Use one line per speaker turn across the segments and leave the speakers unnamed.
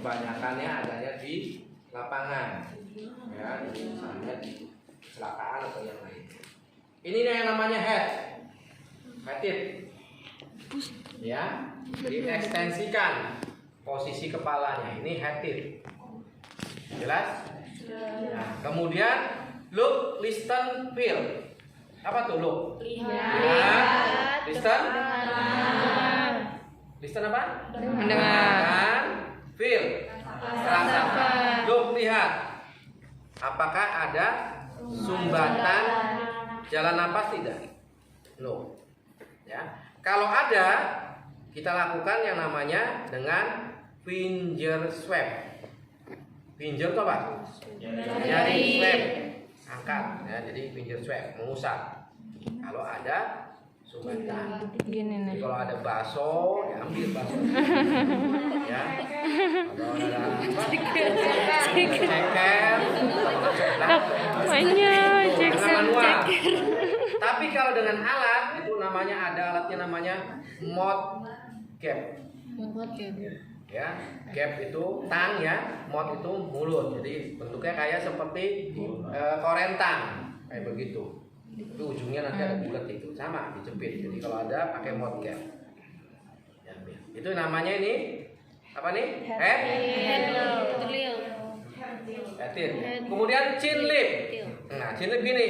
kebanyakannya adanya di lapangan, ya, misalnya di kecelakaan atau yang lain. Ini yang namanya headed, ya, diekstensikan posisi kepalanya. Ini headed, jelas? Nah, kemudian look, listen, feel. Apa tuh look?
Lihat.
Listen. Listen apa? Mendengarkan. Feel. Rasakan. Look, lihat. Apakah ada sumbatan jalan napas? Tidak. No. Ya. Kalau ada, kita lakukan yang namanya dengan finger swab. Finger itu apa? Jari swab. Angkat, ya. Jadi finger swab, mengusap. Kalau ada sumbatan. Jadi kalau ada bakso, ya ambil bakso. Ya. Kalau ada apa? Ceker. Tapi kalau dengan alat itu namanya ada alatnya namanya mouth gap. Ya, gap itu tang ya, mouth itu mulut. Jadi bentuknya kayak seperti korentang kayak begitu. Itu ujungnya nanti ada bulat itu, sama dijepit. Jadi kalau ada pakai mouth gap. Ya, itu namanya ini apa nih? Head. Kemudian chin lip. Nah, chin lip gini.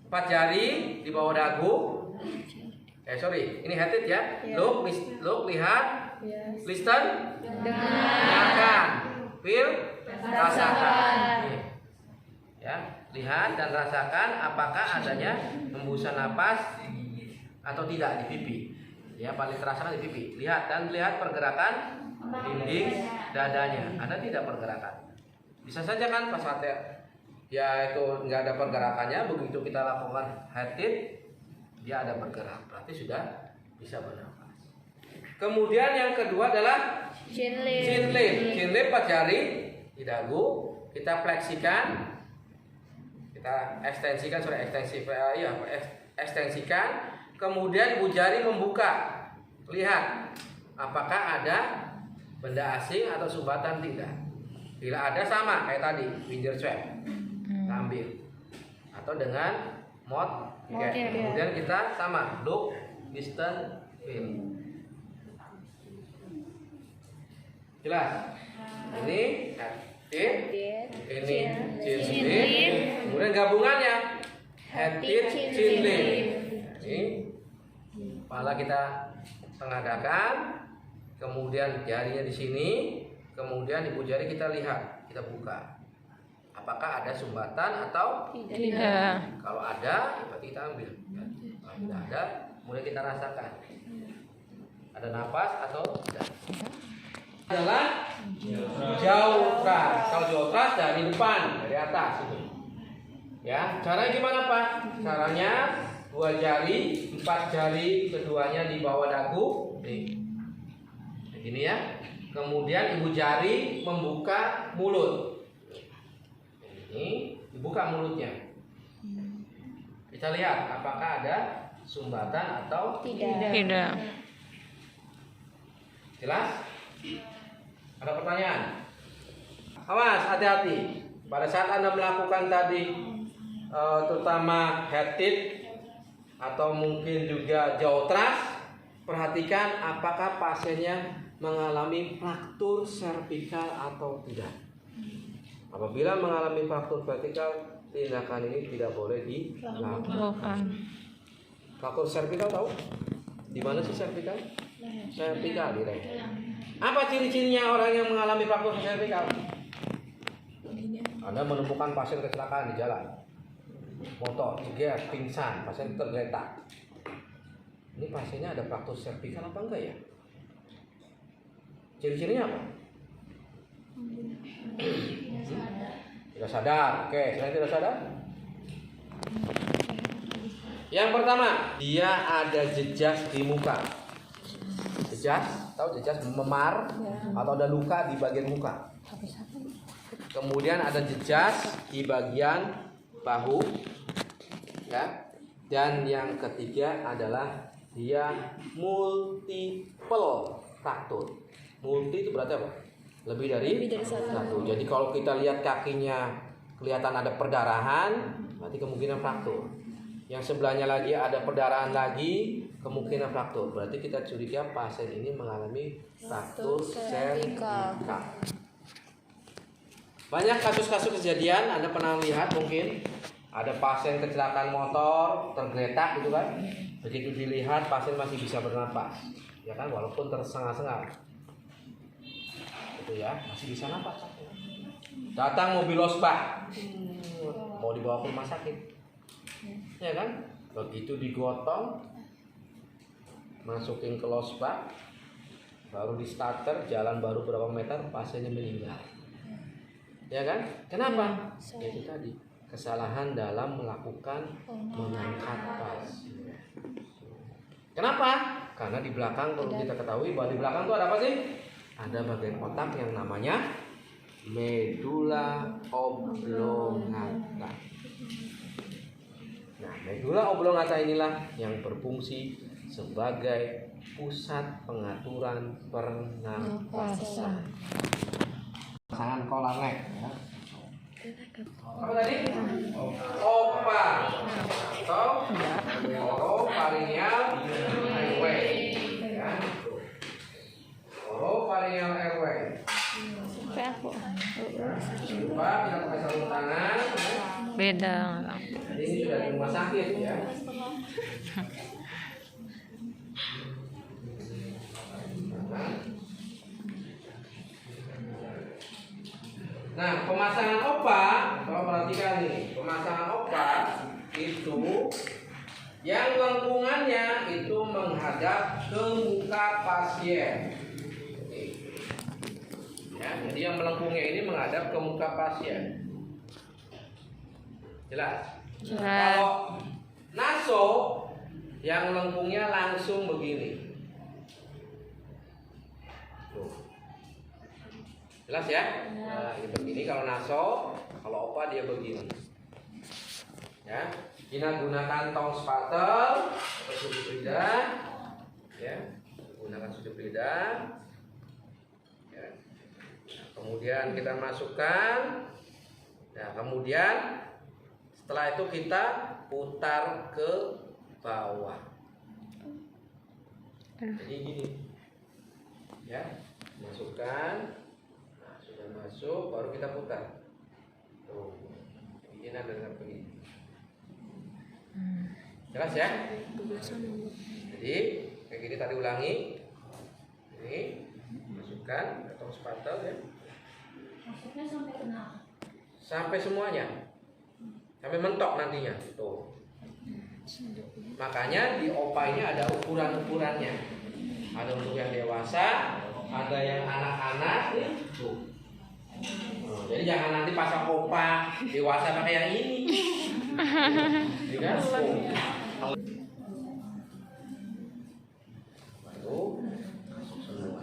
4 jari di bawah dagu. Ini headed ya. Look, lihat. Listen, dengarkan. Feel, rasakan. Ya, lihat dan rasakan apakah adanya hembusan napas atau tidak di pipi. Ya, paling terasa di pipi. Lihat dan lihat pergerakan dinding dadanya. Ada tidak pergerakan? Bisa saja kan pas ya itu nggak ada pergerakannya, begitu kita lakukan headed dia ada bergerak, berarti sudah bisa bernafas. Kemudian yang kedua adalah chin lip. Chin lip 4 jari di dagu, kita fleksikan, kita ekstensikan, kemudian ibu jari membuka. Lihat apakah ada benda asing atau sumbatan tidak. Bila ada sama kayak tadi finger swab. Ambil atau dengan mouth gap. Kemudian kita sama look, listen, feel. Jelas? Ini headed, ini chin lip. Kemudian gabungannya headed, chin lip. Ini kepala kita tengadakan, kemudian jarinya di sini, kemudian ibu jari kita lihat, kita buka. Apakah ada sumbatan atau tidak? Kalau ada, berarti kita ambil. Kalau tidak ada, kemudian kita rasakan. Ada napas atau tidak? Adalah jauh tras. Kalau jauh tras dari depan, dari atas itu. Ya, caranya gimana Pak? Caranya 2 jari, 4 jari keduanya di bawah dagu. Nih, begini ya. Kemudian ibu jari membuka mulut. Ini dibuka mulutnya. Kita lihat apakah ada sumbatan atau tidak. Jelas? Ada pertanyaan? Awas, hati-hati. Pada saat Anda melakukan tadi terutama headed atau mungkin juga jaw thrust, perhatikan apakah pasiennya mengalami fraktur servikal atau tidak. Apabila mengalami fraktur vertikal, tindakan ini tidak boleh dilakukan. Fraktur servikal tahu? Di mana sih servikal? Servikal di leher. Apa ciri-cirinya orang yang mengalami fraktur servikal? Anda menemukan pasien kecelakaan di jalan, motor, jeger, pingsan, pasien tergeletak. Ini pasiennya ada fraktur servikal apa enggak ya? Ciri-cirinya apa? Tidak sadar. Oke, selain tidak sadar. Yang pertama, dia ada jejas di muka. Jejas, tahu jejas memar atau ada luka di bagian muka. Kemudian ada jejas di bagian bahu, ya. Dan yang ketiga adalah dia multiple fraktur. Multi itu berarti apa? Lebih dari satu. Jadi kalau kita lihat kakinya kelihatan ada perdarahan, berarti kemungkinan fraktur. Yang sebelahnya lagi ada perdarahan lagi, kemungkinan fraktur. Berarti kita curiga pasien ini mengalami fraktur servikal. Banyak kasus-kasus kejadian, Anda pernah lihat mungkin ada pasien kecelakaan motor tergeletak gitu kan. Begitu dilihat pasien masih bisa bernapas, ya kan, walaupun tersengal-sengal. Itu ya, masih bisa napas. Datang mobil losbak, mau dibawa ke rumah sakit, ya kan? Begitu digotong, masukin ke losbak, baru di starter, jalan baru berapa meter, pasiennya meninggal. Ya kan? Kenapa? Itu tadi kesalahan dalam melakukan mengangkat pasien. Kenapa? Karena di belakang perlu kita ketahui bahwa di belakang itu ada apa sih? Ada bagian otak yang namanya medula oblongata. Nah, medula oblongata inilah yang berfungsi sebagai pusat pengaturan pernapasan. Pasangan kolar neck ya. Apa tadi? OPA atau oropharyngeal airway. Ya. Oropharyngeal airway. Coba kita pakai sarung tangan.
Beda.
Ini sudah di rumah sakit ya. Nah, pemasangan OPA, kalau perhatikan nih, pemasangan OPA itu yang lengkungannya itu menghadap ke muka pasien. Ya, jadi yang melengkungnya ini menghadap ke muka pasien. Jelas? Kalau naso yang lengkungnya langsung begini. Tuh. Jelas ya? Nah, ini begini kalau naso, kalau opa dia begini. Ya, kita gunakan tong spatel atau sudut lidah. Ya, gunakan sudut lidah. Ya. Nah, kemudian kita masukkan. Nah, kemudian setelah itu kita putar ke bawah. Jadi gini. Ya, masukkan. Masuk, baru kita putar. Tuh, ini ada dengan begini. Jelas ya? Jadi kayak gini tadi ulangi. Ini masukkan ke tong spatel ya.
Masuknya sampai kenal.
Sampai semuanya. Sampai mentok nantinya. Tuh. Makanya di OPA ini ada ukuran-ukurannya. Ada untuk yang dewasa, ada yang anak-anak nih. Tuh. Jadi jangan nanti pasang OPA dewasa pakai yang ini. Ya kan? Baru masuk semua.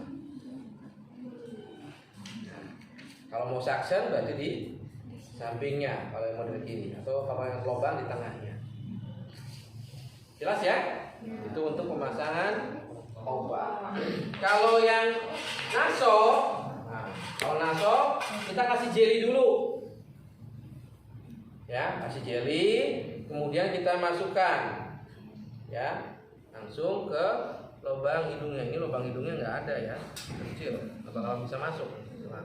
Nah, kalau mau suction berarti di sampingnya kalau yang model kiri, atau kalau yang lubang di tengahnya. Jelas ya? Itu untuk pemasangan OPA. Kalau yang naso, kalau naso kita kasih jeli dulu, ya, kasih jeli, kemudian kita masukkan, ya, langsung ke lubang hidungnya. Ini lubang hidungnya nggak ada ya, kecil, atau kalau bisa masuk. Nah,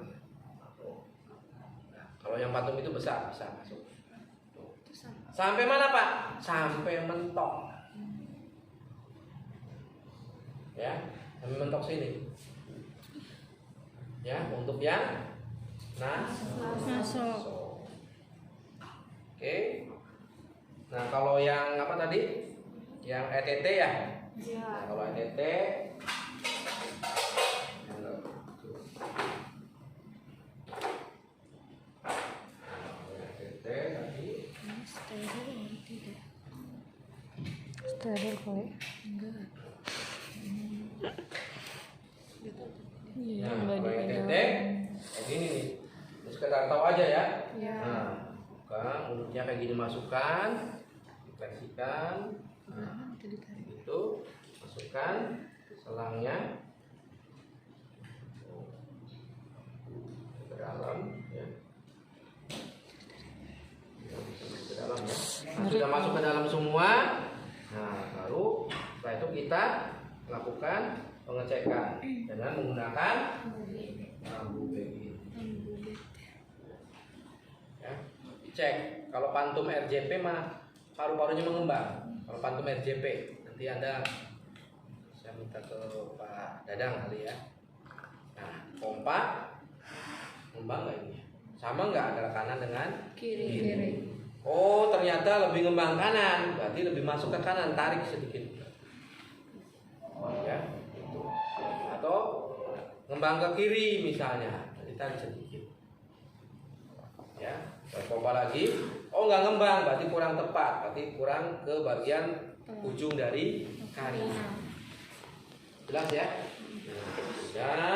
kalau yang patung itu besar, bisa masuk. Sampai mana Pak? Sampai mentok, ya, sampai mentok sini. Ya, untuk yang naso. Oke. Nah, kalau yang apa tadi? Yang ETT ya? Nah, kalau ETT tadi
steril kok. Enggak. Iya,
nah,
enggak
kalau yang
dipegang.
ETT kayak gini nih. Ini sekedar tahu aja ya.
Ya.
Nah, buka mulutnya kayak gini, masukkan, difleksikan. Nah, itu masukkan selangnya. sudah masuk ke dalam semua. Nah, baru setelah itu kita lakukan pengecekan dengan menggunakan lampu BB. Ya, cek kalau pantum RJP mah paru-parunya mengembang. Kalau pantum RJP nanti Anda saya minta ke Pak Dadang kali ya. Nah, pompa ngembang nggak ini? Sama nggak antara kanan dengan kiri? Oh, ternyata lebih ngembang kanan, berarti lebih masuk ke kanan, tarik sedikit. Ya, gitu. Atau ngembang ke kiri misalnya, jadi tarik sedikit. Ya, pompa lagi. Oh, nggak ngembang, berarti kurang tepat, berarti kurang ke bagian ujung dari kanan. Jelas ya? Nah, sudah,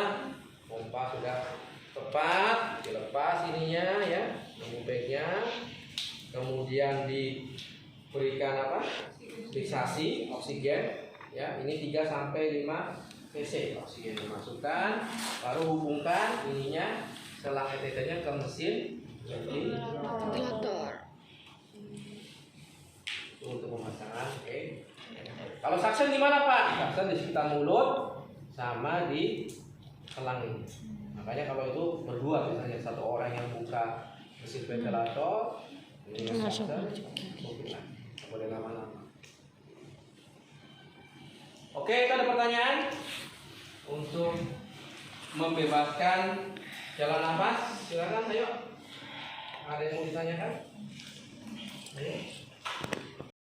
pompa sudah tepat, dilepas ininya ya, lampu backnya. Kemudian diberikan apa? Fiksasi oksigen ya, ini 3 sampai 5 cc oksigen dimasukkan, baru hubungkan ininya selang ETT-nya ke mesin ventilator untuk pemasangan. Oke. Kalau suction di mana Pak? Suction di sekitar mulut sama di selang ini. Makanya kalau itu berdua misalnya satu orang yang buka mesin ventilator ini
Masuk.
boleh lama-lama. Oke, itu ada pertanyaan untuk membebaskan jalan nafas. Silakan, ayo. Ada yang mau ditanyakan? Ayo.